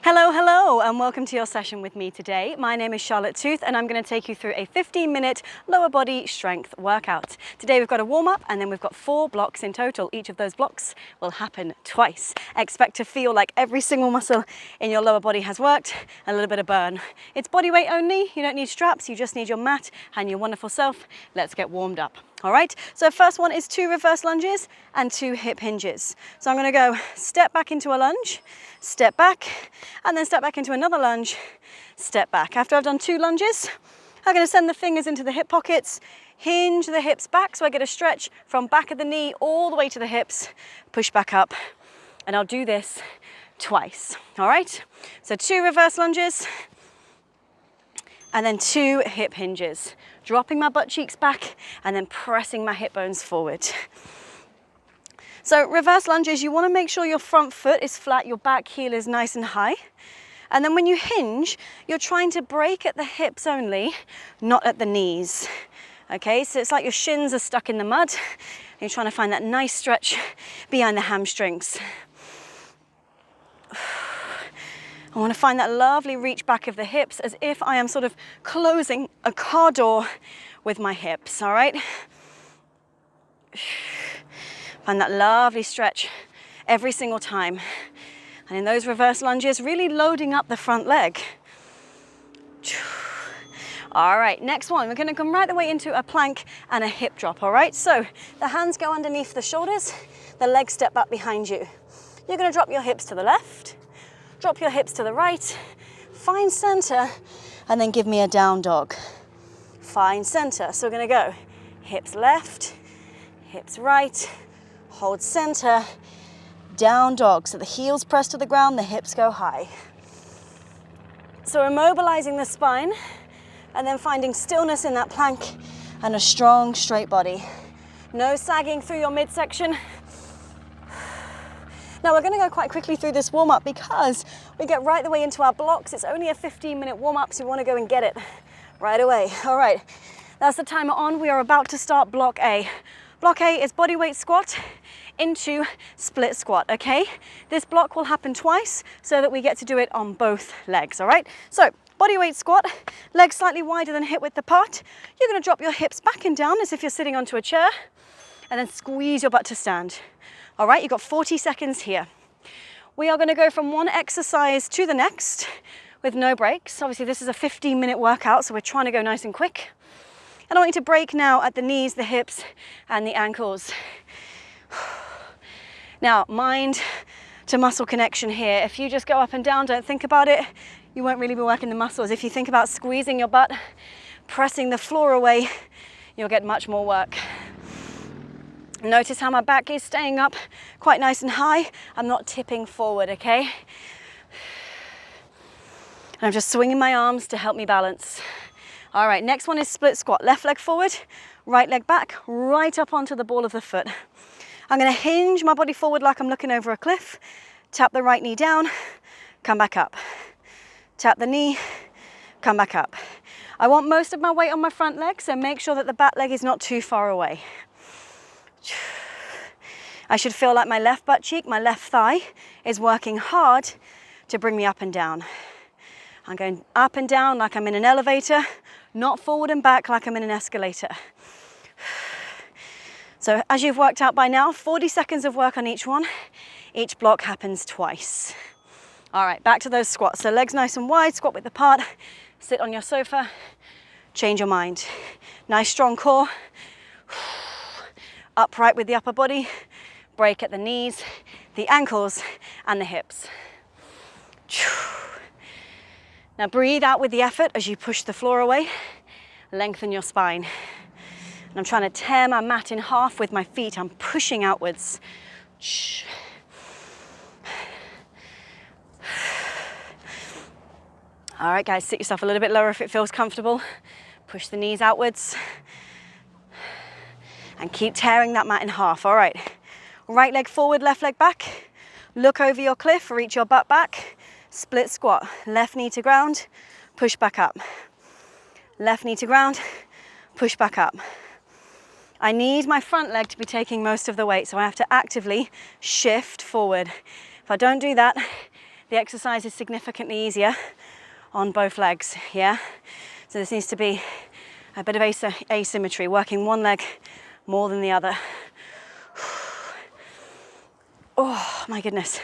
Hello, hello, and welcome to your session with me today. My name is Charlotte Tooth, and I'm going to take you through a 15-minute lower body strength workout. Today we've got a warm-up, and then we've got 4 blocks in total. Each of those blocks will happen twice. Expect to feel like every single muscle in your lower body has worked, a little bit of burn. It's body weight only. You don't need straps. You just need your mat and your wonderful self. Let's get warmed up. All right, so first one is 2 reverse lunges and 2 hip hinges. So I'm going to go step back into a lunge, step back, and then step back into another lunge, step back. After I've done 2 lunges, I'm going to send the fingers into the hip pockets, hinge the hips back so I get a stretch from back of the knee all the way to the hips, push back up, and I'll do this twice. All right, so 2 reverse lunges and then 2 hip hinges, dropping my butt cheeks back and then pressing my hip bones forward. So reverse lunges, you want to make sure your front foot is flat, your back heel is nice and high. And then when you hinge, you're trying to break at the hips only, not at the knees. Okay, so it's like your shins are stuck in the mud and you're trying to find that nice stretch behind the hamstrings. I want to find that lovely reach back of the hips as if I am sort of closing a car door with my hips, all right? Find that lovely stretch every single time. And in those reverse lunges, really loading up the front leg. All right, next one, we're going to come right the way into a plank and a hip drop, all right? So the hands go underneath the shoulders, the legs step back behind you. You're going to drop your hips to the left, drop your hips to the right, find center, and then give me a down dog. Find center. So we're going to go hips left, hips right, hold center, down dog. So the heels press to the ground, the hips go high. So we're mobilizing the spine and then finding stillness in that plank and a strong straight body. No sagging through your midsection. Now we're going to go quite quickly through this warm-up because we get right the way into our blocks. It's only a 15-minute warm-up, so we want to go and get it right away. All right, that's the timer on. We are about to start block A. Block A is body weight squat into split squat, okay? This block will happen twice so that we get to do it on both legs, all right? So body weight squat, legs slightly wider than hip width apart. You're going to drop your hips back and down as if you're sitting onto a chair and then squeeze your butt to stand. All right, you've got 40 seconds here. We are going to go from one exercise to the next with no breaks. Obviously, this is a 15-minute workout, so we're trying to go nice and quick. And I want you to break now at the knees, the hips, and the ankles. Now, mind to muscle connection here. If you just go up and down, don't think about it, you won't really be working the muscles. If you think about squeezing your butt, pressing the floor away, you'll get much more work. Notice how my back is staying up quite nice and high. I'm not tipping forward, okay? And I'm just swinging my arms to help me balance. All right, next one is split squat. Left leg forward, right leg back, right up onto the ball of the foot. I'm going to hinge my body forward like I'm looking over a cliff. Tap the right knee down, come back up. Tap the knee, come back up. I want most of my weight on my front leg, so make sure that the back leg is not too far away. I should feel like my left butt cheek, my left thigh is working hard to bring me up and down. I'm going up and down like I'm in an elevator, not forward and back like I'm in an escalator. So as you've worked out by now, 40 seconds of work on each one. Each block happens twice. All right, back to those squats. So legs nice and wide, squat width apart, sit on your sofa, change your mind. Nice strong core. Upright with the upper body, break at the knees, the ankles, and the hips. Now breathe out with the effort as you push the floor away. Lengthen your spine. And I'm trying to tear my mat in half with my feet. I'm pushing outwards. All right, guys, sit yourself a little bit lower if it feels comfortable. Push the knees outwards. And keep tearing that mat in half. All right, right leg forward, left leg back. Look over your cliff, reach your butt back. Split squat, left knee to ground, push back up. Left knee to ground, push back up. I need my front leg to be taking most of the weight, so I have to actively shift forward. If I don't do that, the exercise is significantly easier on both legs, yeah? So this needs to be a bit of asymmetry, working one leg more than the other. Oh my goodness,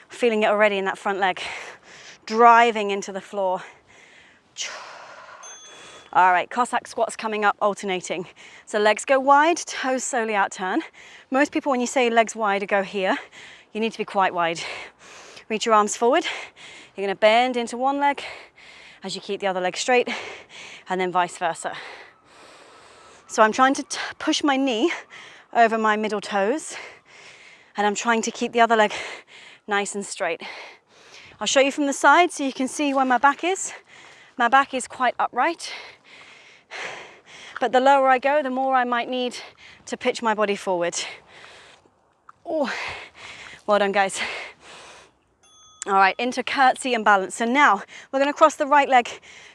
feeling it already in that front leg, driving into the floor. All right, Cossack squats coming up, alternating. So legs go wide, toes slowly out turn. Most people, when you say legs wide, go here. You need to be quite wide. Reach your arms forward. You're gonna bend into one leg as you keep the other leg straight, and then vice versa. So I'm trying to push my knee over my middle toes, and I'm trying to keep the other leg nice and straight. I'll show you from the side so you can see where my back is. My back is quite upright, but the lower I go, the more I might need to pitch my body forward. Oh, well done, guys. All right, into curtsy and balance. So now we're gonna cross the right leg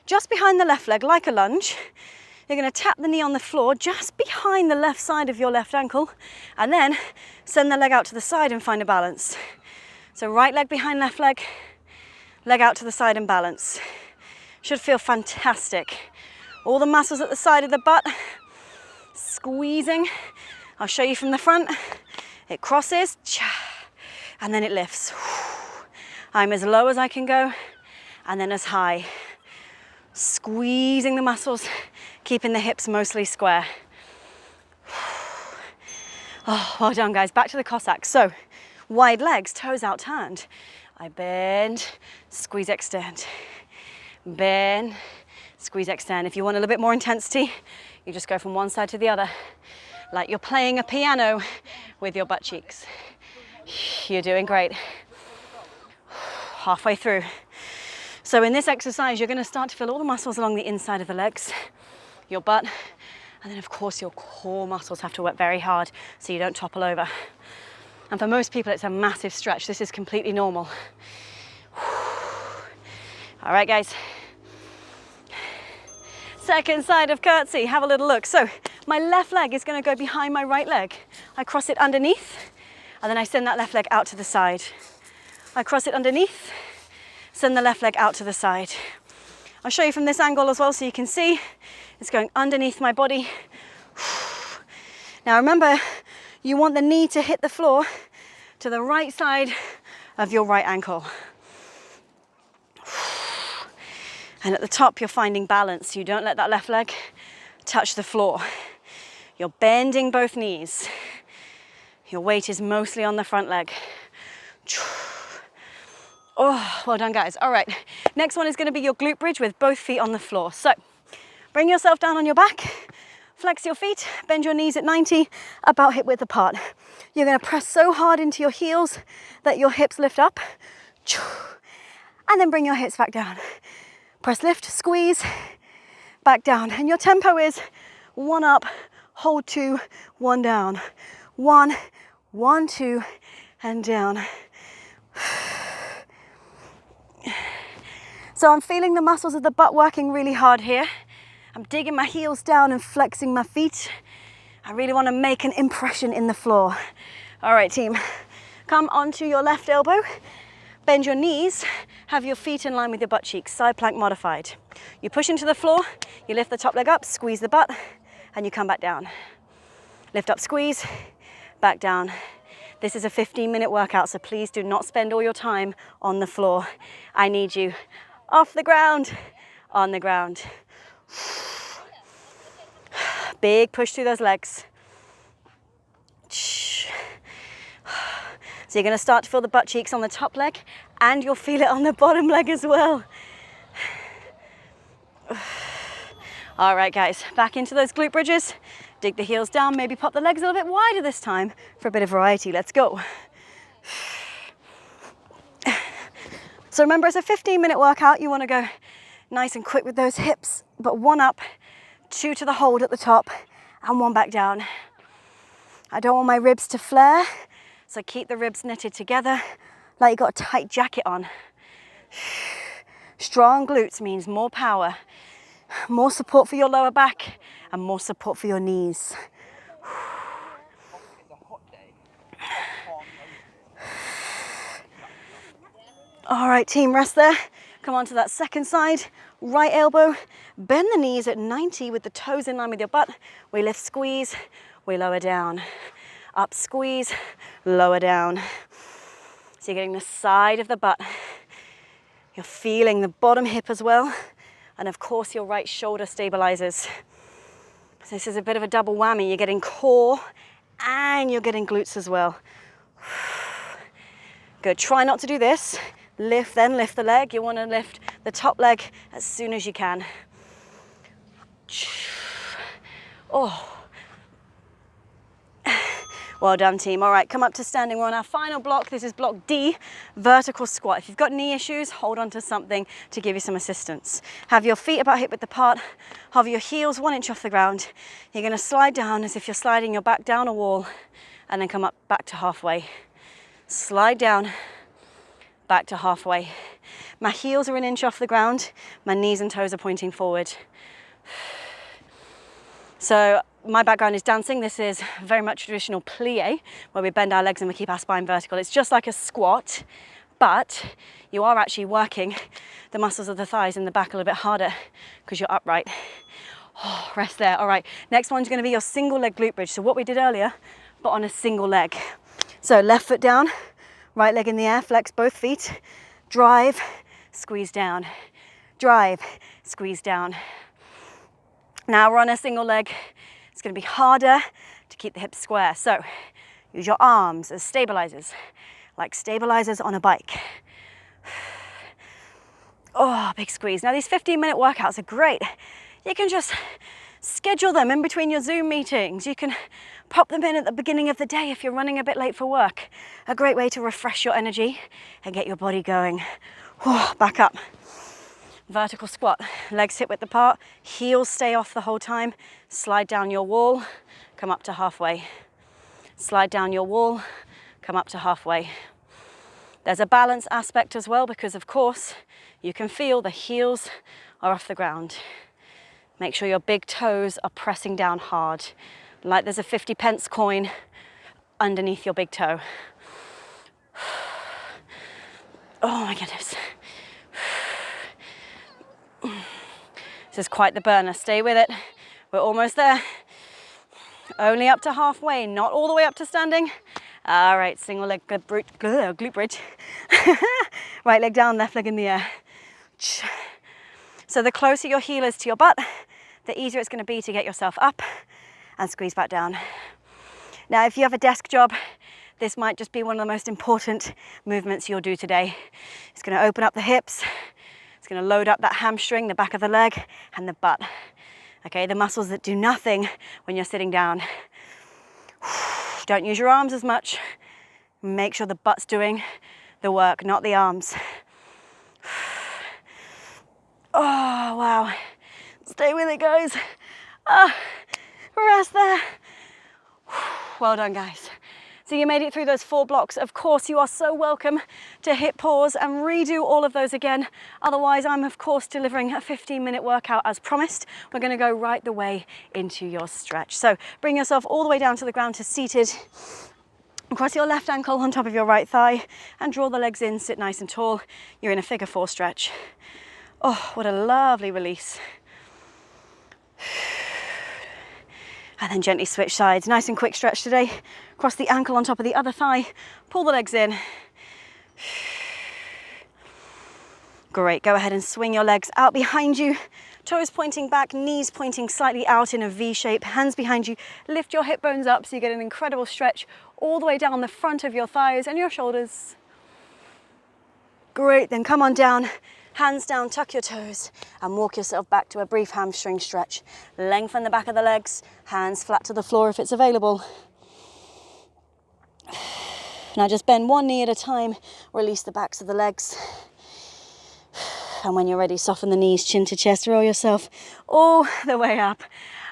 just behind the left leg like a lunge. You're gonna tap the knee on the floor just behind the left side of your left ankle, and then send the leg out to the side and find a balance. So right leg behind left leg out to the side and balance. Should feel fantastic. All the muscles at the side of the butt, squeezing. I'll show you from the front. It crosses, and then it lifts. I'm as low as I can go, and then as high. Squeezing the muscles, keeping the hips mostly square. Oh, well done, guys. Back to the Cossack. So, wide legs, toes out turned. I bend, squeeze, extend. Bend, squeeze, extend. If you want a little bit more intensity, you just go from one side to the other, like you're playing a piano with your butt cheeks. You're doing great. Halfway through. So in this exercise, you're going to start to feel all the muscles along the inside of the legs, your butt, and then of course your core muscles have to work very hard so you don't topple over. And for most people, it's a massive stretch. This is completely normal. All right, guys. Second side of curtsy, have a little look. So my left leg is going to go behind my right leg. I cross it underneath, and then I send that left leg out to the side. I cross it underneath, send the left leg out to the side. I'll show you from this angle as well so you can see it's going underneath my body. Now remember, you want the knee to hit the floor to the right side of your right ankle. And at the top, you're finding balance. You don't let that left leg touch the floor. You're bending both knees. Your weight is mostly on the front leg. Oh, well done, guys. All right, next one is going to be your glute bridge with both feet on the floor. So bring yourself down on your back, flex your feet, bend your knees at 90, about hip width apart. You're going to press so hard into your heels that your hips lift up, and then bring your hips back down. Press, lift, squeeze, back down. And your tempo is 1 up, hold 2, 1 down. 1, 1, 2, and down. So I'm feeling the muscles of the butt working really hard here. I'm digging my heels down and flexing my feet. I really want to make an impression in the floor. All right, team, come onto your left elbow, bend your knees, have your feet in line with your butt cheeks, side plank modified. You push into the floor, you lift the top leg up, squeeze the butt, and you come back down. Lift up, squeeze, back down. This is a 15-minute workout, so please do not spend all your time on the floor. I need you off the ground, on the ground. Big push through those legs. So you're going to start to feel the butt cheeks on the top leg, and you'll feel it on the bottom leg as well. All right, guys, back into those glute bridges. Dig the heels down, maybe pop the legs a little bit wider this time for a bit of variety. Let's go. So remember, it's a 15-minute workout. You want to go nice and quick with those hips, but 1 up, 2 to the hold at the top, and 1 back down. I don't want my ribs to flare, so keep the ribs knitted together like you got a tight jacket on. Strong glutes means more power, more support for your lower back, and more support for your knees. All right, team, rest there. Come on to that second side. Right elbow, bend the knees at 90 with the toes in line with your butt. We lift, squeeze, we lower down. Up, squeeze, lower down. So you're getting the side of the butt. You're feeling the bottom hip as well. And of course, your right shoulder stabilizes. So this is a bit of a double whammy. You're getting core and you're getting glutes as well. Good, try not to do this. Lift, then lift the leg. You want to lift the top leg as soon as you can. Oh. Well done, team. All right, come up to standing. We're on our final block. This is block D, vertical squat. If you've got knee issues, hold on to something to give you some assistance. Have your feet about hip width apart. Hover your heels 1 inch off the ground. You're going to slide down as if you're sliding your back down a wall, and then come up back to halfway. Slide down, back to halfway. My heels are 1 inch off the ground. My knees and toes are pointing forward. So my background is dancing. This is very much traditional plie, where we bend our legs and we keep our spine vertical. It's just like a squat, but you are actually working the muscles of the thighs and the back a little bit harder because you're upright. Oh, rest there. All right, next one's going to be your single leg glute bridge. So what we did earlier, but on a single leg. So left foot down, right leg in the air, flex both feet, drive, squeeze down, drive, squeeze down. Now we're on a single leg. It's going to be harder to keep the hips square. So use your arms as stabilizers, like stabilizers on a bike. Oh, big squeeze. Now these 15-minute workouts are great. You can just schedule them in between your Zoom meetings. You can pop them in at the beginning of the day if you're running a bit late for work. A great way to refresh your energy and get your body going. Oh, back up. Vertical squat, legs hip width apart, heels stay off the whole time. Slide down your wall, come up to halfway. Slide down your wall, come up to halfway. There's a balance aspect as well, because of course you can feel the heels are off the ground. Make sure your big toes are pressing down hard, like there's a 50p coin underneath your big toe. Oh my goodness. This is quite the burner. Stay with it. We're almost there. Only up to halfway, not all the way up to standing. All right, single leg glute bridge. Right leg down, left leg in the air. So the closer your heel is to your butt, the easier it's going to be to get yourself up and squeeze back down. Now, if you have a desk job, this might just be one of the most important movements you'll do today. It's going to open up the hips. It's going to load up that hamstring, the back of the leg, and the butt. Okay, the muscles that do nothing when you're sitting down. Don't use your arms as much. Make sure the butt's doing the work, not the arms. Oh, wow. Stay with it, guys. Rest there. Well done, guys. So you made it through those 4 blocks. Of course, you are so welcome to hit pause and redo all of those again. Otherwise, I'm of course delivering a 15-minute workout as promised. We're going to go right the way into your stretch. So bring yourself all the way down to the ground to seated. Cross your left ankle on top of your right thigh and draw the legs in, sit nice and tall. You're in a figure 4 stretch. Oh, what a lovely release. And then gently switch sides. Nice and quick stretch today. Cross the ankle on top of the other thigh. Pull the legs in. Great, go ahead and swing your legs out behind you. Toes pointing back, knees pointing slightly out in a V shape. Hands behind you. Lift your hip bones up so you get an incredible stretch all the way down the front of your thighs and your shoulders. Great, then come on down. Hands down, tuck your toes and walk yourself back to a brief hamstring stretch. Lengthen the back of the legs, hands flat to the floor if it's available. Now just bend one knee at a time, release the backs of the legs. And when you're ready, soften the knees, chin to chest, roll yourself all the way up.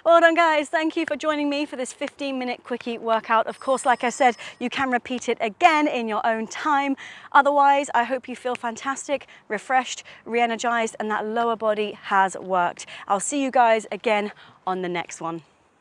Well done, guys. Thank you for joining me for this 15-minute quickie workout. Of course, like I said, you can repeat it again in your own time. Otherwise, I hope you feel fantastic, refreshed, re-energized, and that lower body has worked. I'll see you guys again on the next one.